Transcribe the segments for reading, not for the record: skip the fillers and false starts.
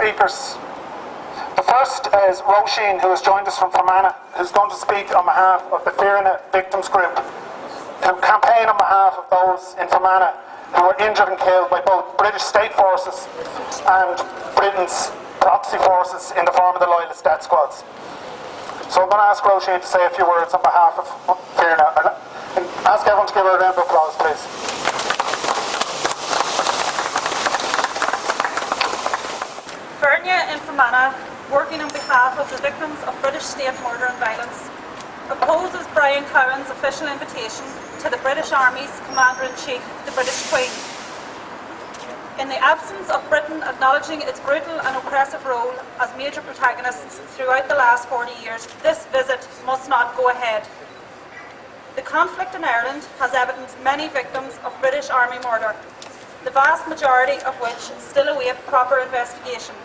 speakers. The first is Roisin, who has joined us from Fermanagh, who's going to speak on behalf of the Fianna Victims Group, who campaign on behalf of those in Fermanagh who were injured and killed by both British state forces and Britain's proxy forces in the form of the Loyalist death squads. So I'm going to ask Roisin to say a few words on behalf of Fianna. And ask everyone to give her a round of applause, please. Fianna in Fermanagh, working on behalf of the victims of British state murder and violence, opposes Brian Cowen's official invitation to the British Army's Commander-in-Chief, the British Queen. In the absence of Britain acknowledging its brutal and oppressive role as major protagonists throughout the last 40 years, this visit must not go ahead. The conflict in Ireland has evidenced many victims of British Army murder, the vast majority of which still await proper investigation.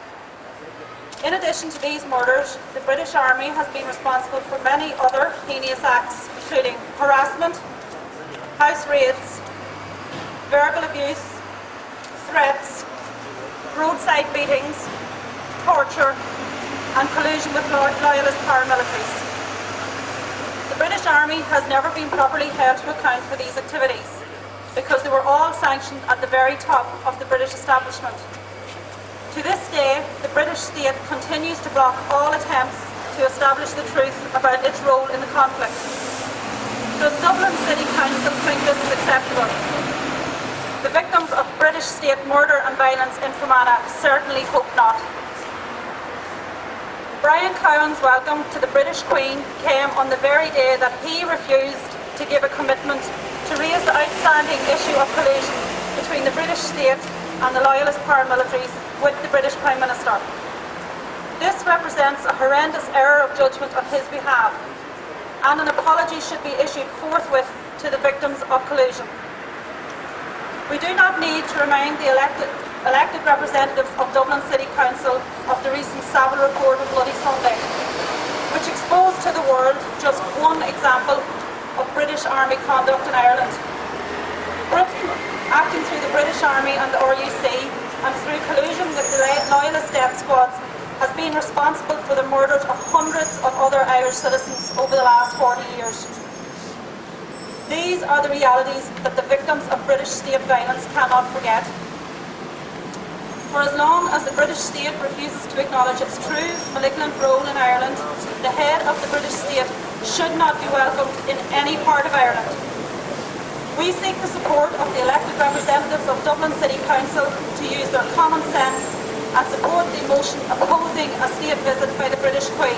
In addition to these murders, the British Army has been responsible for many other heinous acts, including harassment, house raids, verbal abuse, threats, roadside beatings, torture, and collusion with loyalist paramilitaries. The British Army has never been properly held to account for these activities, because they were all sanctioned at the very top of the British establishment. To this day, the British state continues to block all attempts to establish the truth about its role in the conflict. Does Dublin City Council think this is acceptable? The victims of British state murder and violence in Fermanagh certainly hope not. Brian Cowen's welcome to the British Queen came on the very day that he refused to give a commitment to raise the outstanding issue of collusion between the British state and the loyalist paramilitaries with the British Prime Minister. This represents a horrendous error of judgment on his behalf, and an apology should be issued forthwith to the victims of collusion. We do not need to remind the elected representatives of Dublin City Council of the recent Savile report of Bloody Sunday, which exposed to the world just one example of British Army conduct in Ireland. Britain, acting through the British Army and the RUC, and through collusion with the Loyalist death squads, has been responsible for the murders of hundreds of other Irish citizens over the last 40 years. These are the realities that the victims of British state violence cannot forget. For as long as the British state refuses to acknowledge its true malignant role in Ireland, the head of the British state should not be welcomed in any part of Ireland. We seek the support of the elected representatives of Dublin City Council to use their common sense and support the motion opposing a state visit by the British Queen.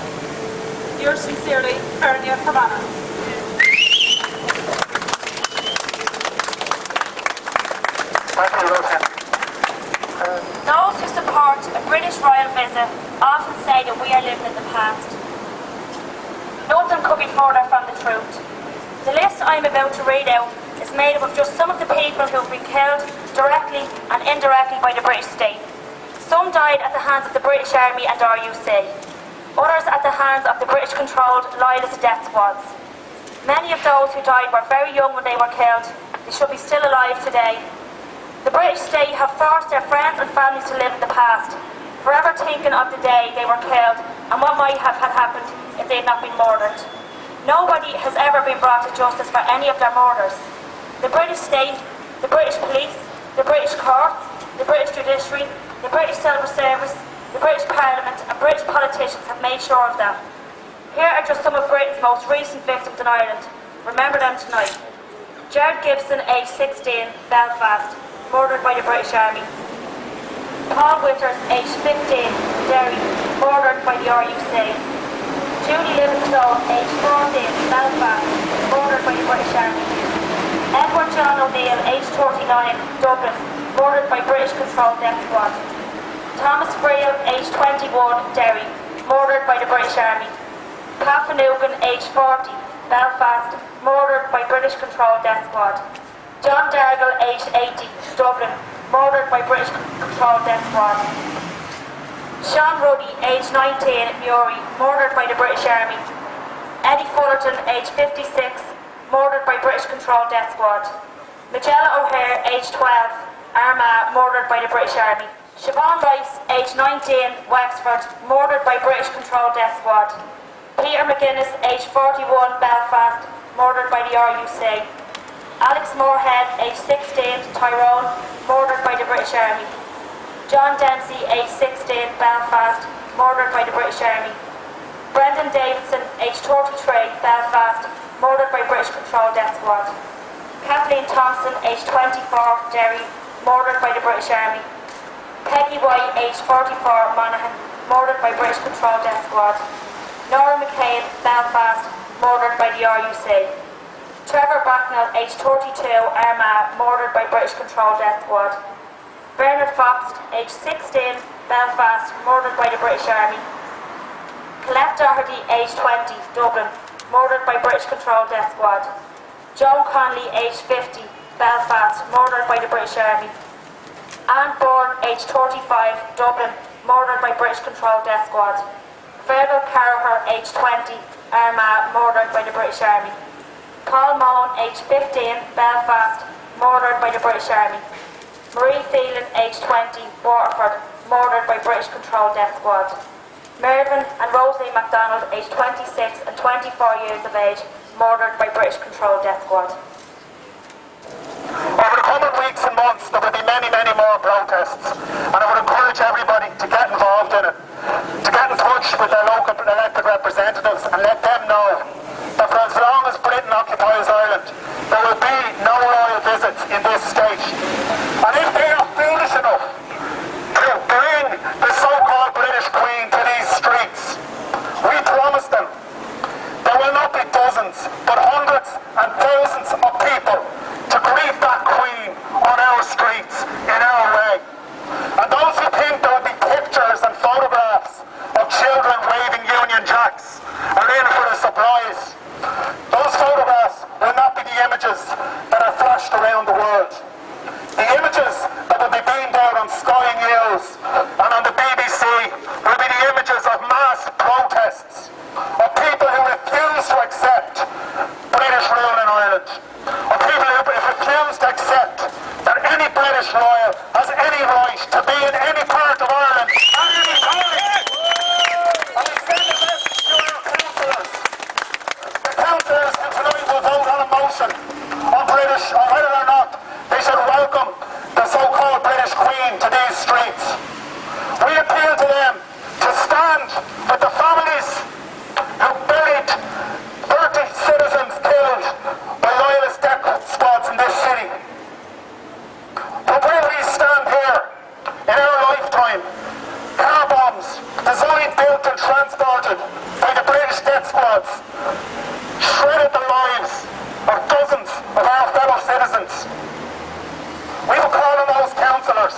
Yours sincerely, Fianna Fermanagh. Thank you, Roisin. Those who support a British royal visit often say that we are living in the past. Nothing could be further from the truth. The list I am about to read out is made up of just some of the people who have been killed directly and indirectly by the British state. Some died at the hands of the British Army and RUC, others at the hands of the British-controlled Loyalist death squads. Many of those who died were very young when they were killed. They should be still alive today. The British state have forced their friends and families to live in the past, forever thinking of the day they were killed and what might have had happened if they had not been murdered. Nobody has ever been brought to justice for any of their murders. The British state, the British police, the British courts, the British judiciary, the British civil service, the British Parliament and British politicians have made sure of them. Here are just some of Britain's most recent victims in Ireland. Remember them tonight. Jared Gibson, aged 16, Belfast, murdered by the British Army. Paul Withers, aged 15, Derry, murdered by the RUC. Julie Livingstone, aged 14, Belfast, murdered by the British Army. Edward John O'Neill, aged 39, Dublin, murdered by British-controlled death squad. Thomas Friel, aged 21, Derry, murdered by the British Army. Pat Finnegan, aged 40, Belfast, murdered by British-controlled death squad. John Dargill, aged 80, Dublin, murdered by British-controlled death squad. Sean Ruddy, aged 19, Muri, murdered by the British Army. Eddie Fullerton, aged 56, murdered by British-controlled death squad. Magella O'Hare, aged 12, Armagh, murdered by the British Army. Siobhan Rice, aged 19, Wexford, murdered by British controlled death squad. Peter McGuinness, aged 41, Belfast, murdered by the RUC. Alex Moorhead, aged 16, Tyrone, murdered by the British Army. John Dempsey, aged 16, Belfast, murdered by the British Army. Brendan Davidson, aged 33, Belfast, murdered by British controlled death squad. Kathleen Thompson, aged 24, Derry, murdered by the British Army. Peggy White, aged 44, Monaghan, murdered by British controlled death squad. Nora McCabe, Belfast, murdered by the RUC. Trevor Bracknell, aged 32, Armagh, murdered by British controlled death squad. Bernard Fox, aged 16, Belfast, murdered by the British Army. Colette Doherty, aged 20, Dublin, murdered by British controlled death squad. Joan Conley, aged 50, Belfast, murdered by the British Army. Anne Bourne, aged 35, Dublin, murdered by British controlled death squad. Fergal Carraher, aged 20, Armagh, murdered by the British Army. Paul Moan, aged 15, Belfast, murdered by the British Army. Marie Phelan, aged 20, Waterford, murdered by British controlled death squad. Mervyn and Rosalie MacDonald, aged 26 and 24 years of age, murdered by British controlled death squad. Over the coming weeks and months, there will be many, many more protests, and I would encourage everybody to get involved in it, to get in touch with their local elected representatives and let them know that for as long as Britain occupies Ireland, there will be no royal visits in this state. And if they are foolish enough to bring the so-called British Queen to these streets, we promise them there will not be dozens, but hundreds and thousands of people to greet that Queen on our streets, in our way. And those who think there will be pictures and photographs of children waving Union Jacks are in for a surprise. Those photographs will not be the images that are flashed around the world. The images that will be beamed out on Sky News and on the BBC will be the images of mass protests, of people who refuse to accept British rule in Ireland, of people who refuse to accept that any British royal has any right to be in any part of Ireland at any time. And we send a message to our councillors. The councillors who tonight will vote on a motion on British, or whether or not they should welcome the so-called British Queen to these streets. We appeal to them to stand with the families who buried 30 citizens killed by loyalist death squads in this city. But when we stand here in our lifetime, car bombs designed, built and transported by the British death squads shredded the lives of dozens of our fellow citizens. We will call on those councillors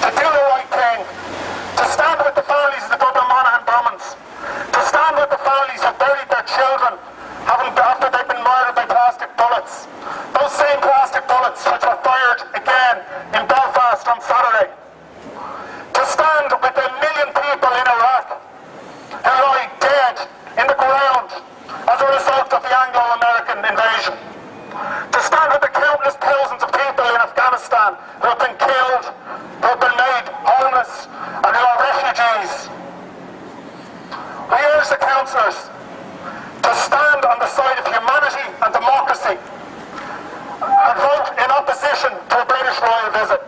to do the right thing, to stand with the families of the Dublin Monaghan bombings, to stand with the families who buried their children after they've been murdered by plastic bullets. Those same plastic bullets which were fired again in Belfast on Saturday. To stand with the million people in Iraq who lie dead in the ground as a result of the Anglo-American invasion. To stand with the countless thousands of people in Afghanistan who have been killed, who have been made homeless, and who are refugees. We urge the councillors to stand on the side of humanity and democracy and vote in opposition to a British royal visit.